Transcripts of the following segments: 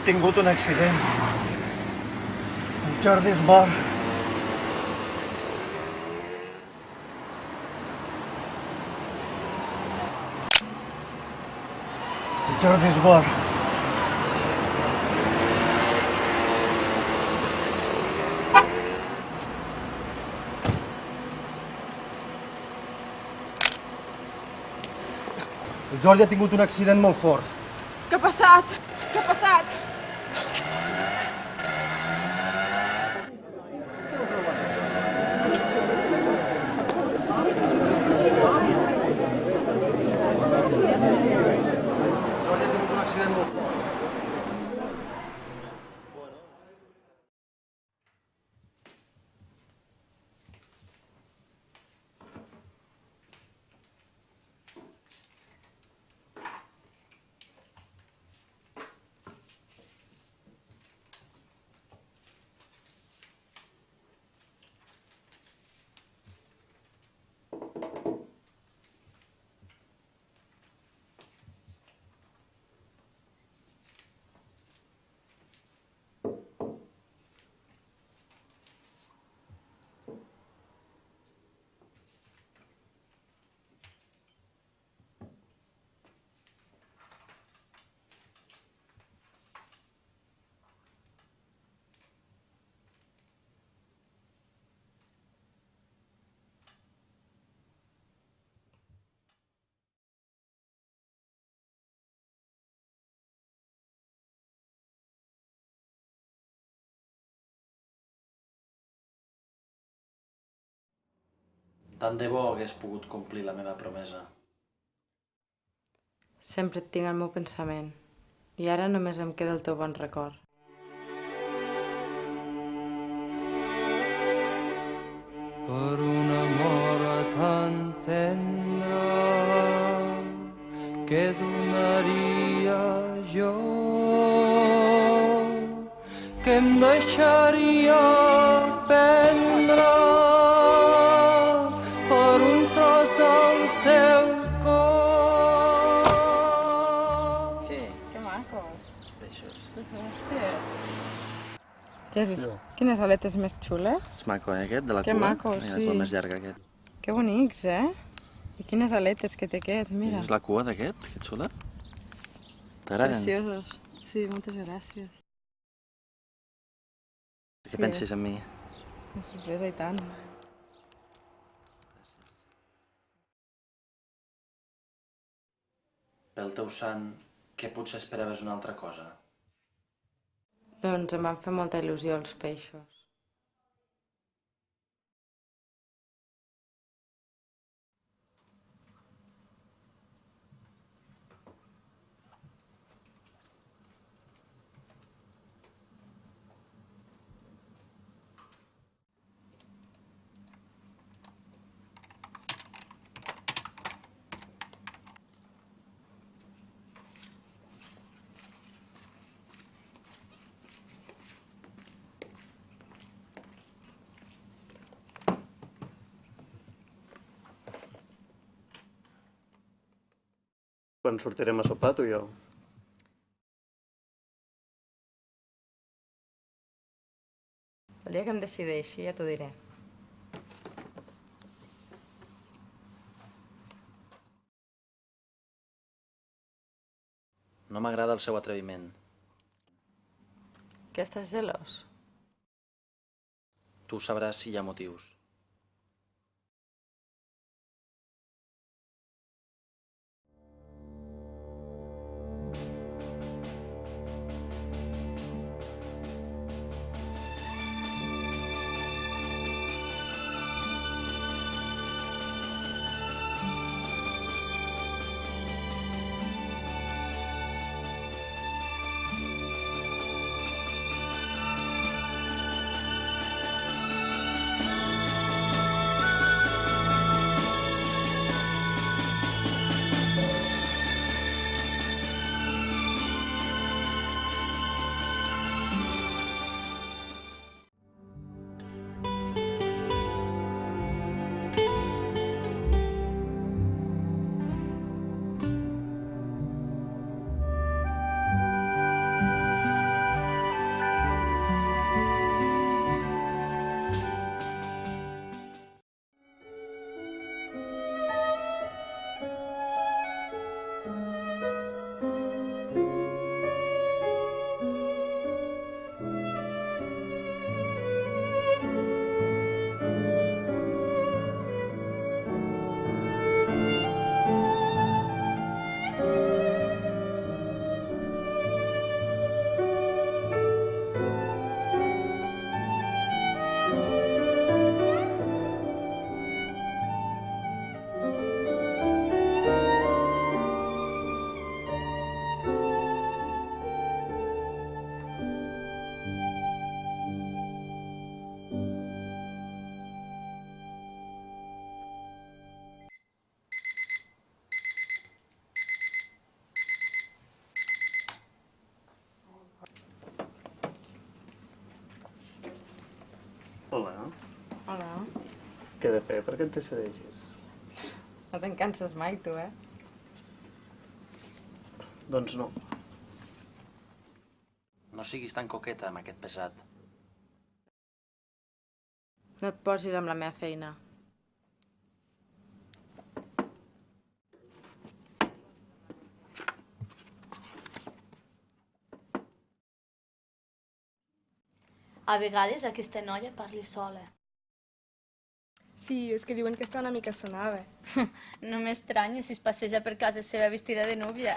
tingut un accident. El Jordi és mort. El Jordi és mort. El Jordi ha tingut un accident molt fort. Què ha passat? Què ha passat? El Jordi ha tingut un accident molt fort. Tant de bo hagués pogut complir la meva promesa. Sempre et tinc al meu pensament. I ara només em queda el teu bon record. Per un amor tan tendre que donaria jo, que em deixaria prendre per un tros del teu cor. Què? Que macos. Peixos. Gràcies. Jesús, quines aletes més xules. És maco, aquest, de la Que cua? maco, Mira, sí. la cua més llarga, aquest. Que bonics, I quines aletes que té aquest, mira. És la cua d'aquest? Que xula? T'agraden? Preciosos. Sí, moltes gràcies. Què penses en mi? Una sorpresa i tant. Pel teu sant, què potser esperaves una altra cosa? Doncs em van fer molta il·lusió els peixos. Quan sortirem a sopar, tu i jo? El dia que em decideixi ja t'ho diré. No m'agrada el seu atreviment. Que estàs gelós? Tu sabràs si hi ha motius. Què he de fer? Per què et decideixes? No te'n canses mai, tu, eh? Doncs no. No siguis tan coqueta amb aquest pesat. No et posis amb la meva feina. A vegades aquesta noia parli sola. Sí, és que diuen que està una mica sonada. No m'estranya si es passeja per casa seva vestida de núvia.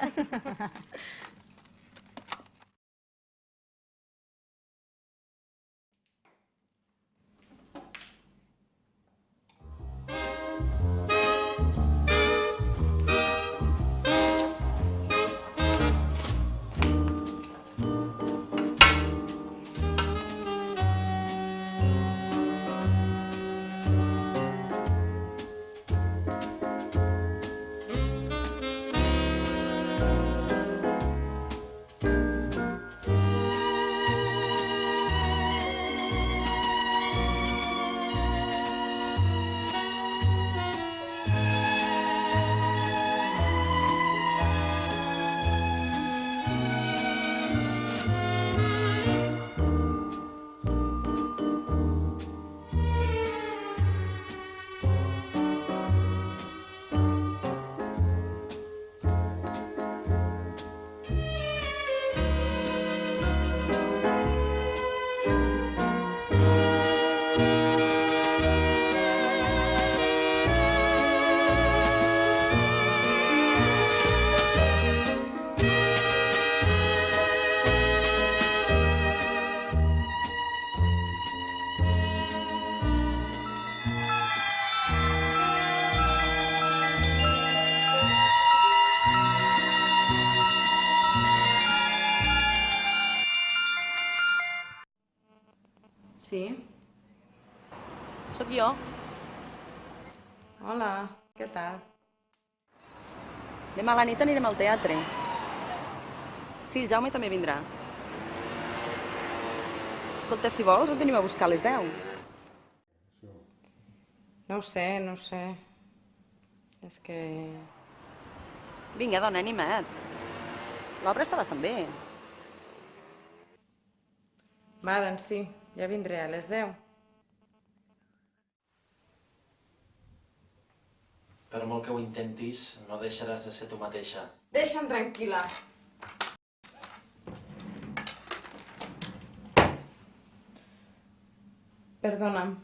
Sí? Sóc jo. Hola, què tal? Demà a la nit anirem al teatre. Sí, el Jaume també vindrà. Escolta, si vols, et venim a buscar a les 10. No ho sé, no ho sé. És que... Vinga, dona, anima't. L'obra està bastant bé. Va, doncs sí, ja vindré a les 10. Per molt que ho intentis, no deixaràs de ser tu mateixa. Deixa'm tranquil·la. Perdona'm.